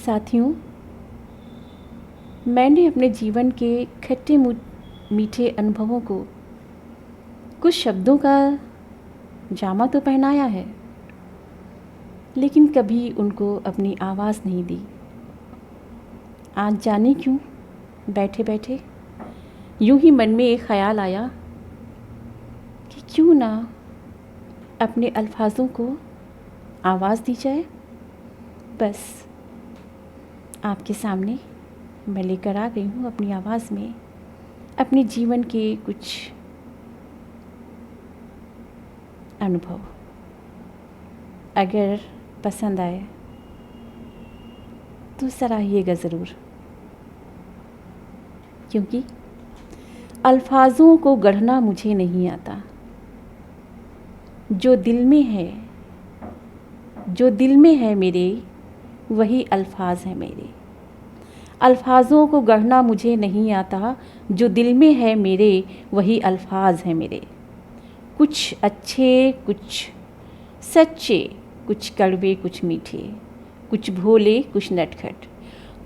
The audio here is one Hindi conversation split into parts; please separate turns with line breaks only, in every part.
साथियों, मैंने अपने जीवन के खट्टे मीठे अनुभवों को कुछ शब्दों का जामा तो पहनाया है, लेकिन कभी उनको अपनी आवाज़ नहीं दी। आज जाने क्यों बैठे बैठे यूं ही मन में एक ख़याल आया कि क्यों ना अपने अल्फाजों को आवाज़ दी जाए। बस आपके सामने मैं लेकर आ गई हूँ अपनी आवाज़ में अपने जीवन के कुछ अनुभव। अगर पसंद आए तो सराहिएगा ज़रूर, क्योंकि अल्फाजों को गढ़ना मुझे नहीं आता। जो दिल में है मेरे, वही अल्फाज हैं मेरे। अल्फाजों को गढ़ना मुझे नहीं आता। जो दिल में है मेरे, वही अल्फाज हैं मेरे। कुछ अच्छे, कुछ सच्चे, कुछ कड़वे, कुछ मीठे, कुछ भोले, कुछ नटखट।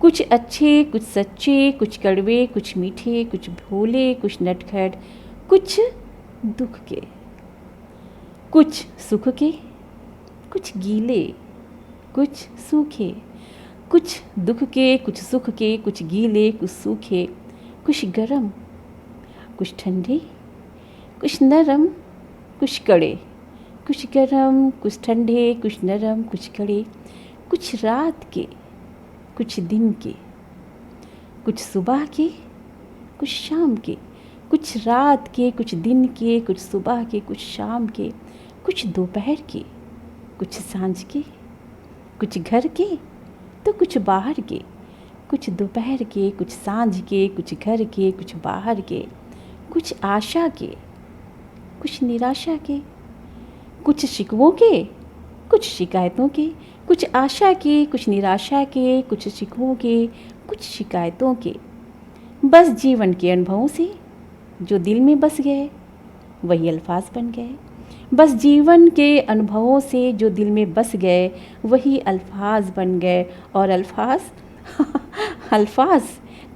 कुछ अच्छे, कुछ सच्चे, कुछ कड़वे, कुछ मीठे, कुछ भोले, कुछ नटखट। कुछ दुख के, कुछ सुख के, कुछ गीले, कुछ सूखे। कुछ दुख के, कुछ सुख के, कुछ गीले, कुछ सूखे। कुछ गरम, कुछ ठंडे, कुछ नरम, कुछ कड़े। कुछ गरम, कुछ ठंडे, कुछ नरम, कुछ कड़े। कुछ रात के, कुछ दिन के, कुछ सुबह के, कुछ शाम के। कुछ रात के, कुछ दिन के, कुछ सुबह के, कुछ शाम के। कुछ दोपहर के, कुछ सांझ के, कुछ घर के तो कुछ बाहर के। कुछ दोपहर के, कुछ सांझ के, कुछ घर के, कुछ बाहर के। कुछ आशा के, कुछ निराशा के। कुछ शिकवों के, कुछ शिकायतों के। कुछ आशा के, कुछ निराशा के, कुछ शिकवों के, कुछ शिकायतों के। बस जीवन के अनुभवों से जो दिल में बस गए, वही अल्फाज बन गए। बस जीवन के अनुभवों से जो दिल में बस गए, वही अल्फाज बन गए। और अल्फाज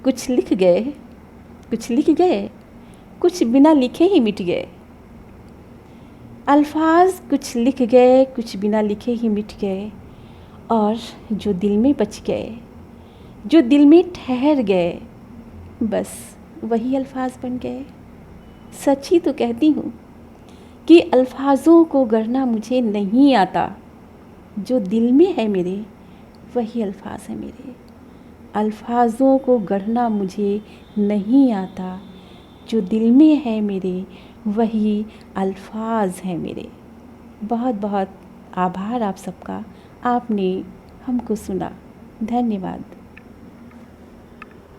कुछ लिख गए, कुछ बिना लिखे ही मिट गए। अल्फाज कुछ लिख गए, कुछ बिना लिखे ही मिट गए। और जो दिल में बच गए, जो दिल में ठहर गए, बस वही अल्फाज बन गए। सच ही तो कहती हूँ कि अल्फाजों को गढ़ना मुझे नहीं आता। जो दिल में है मेरे, वही अल्फाज है मेरे। अल्फाजों को गढ़ना मुझे नहीं आता। जो दिल में है मेरे, वही अल्फाज हैं मेरे। बहुत बहुत आभार आप सबका, आपने हमको सुना। धन्यवाद।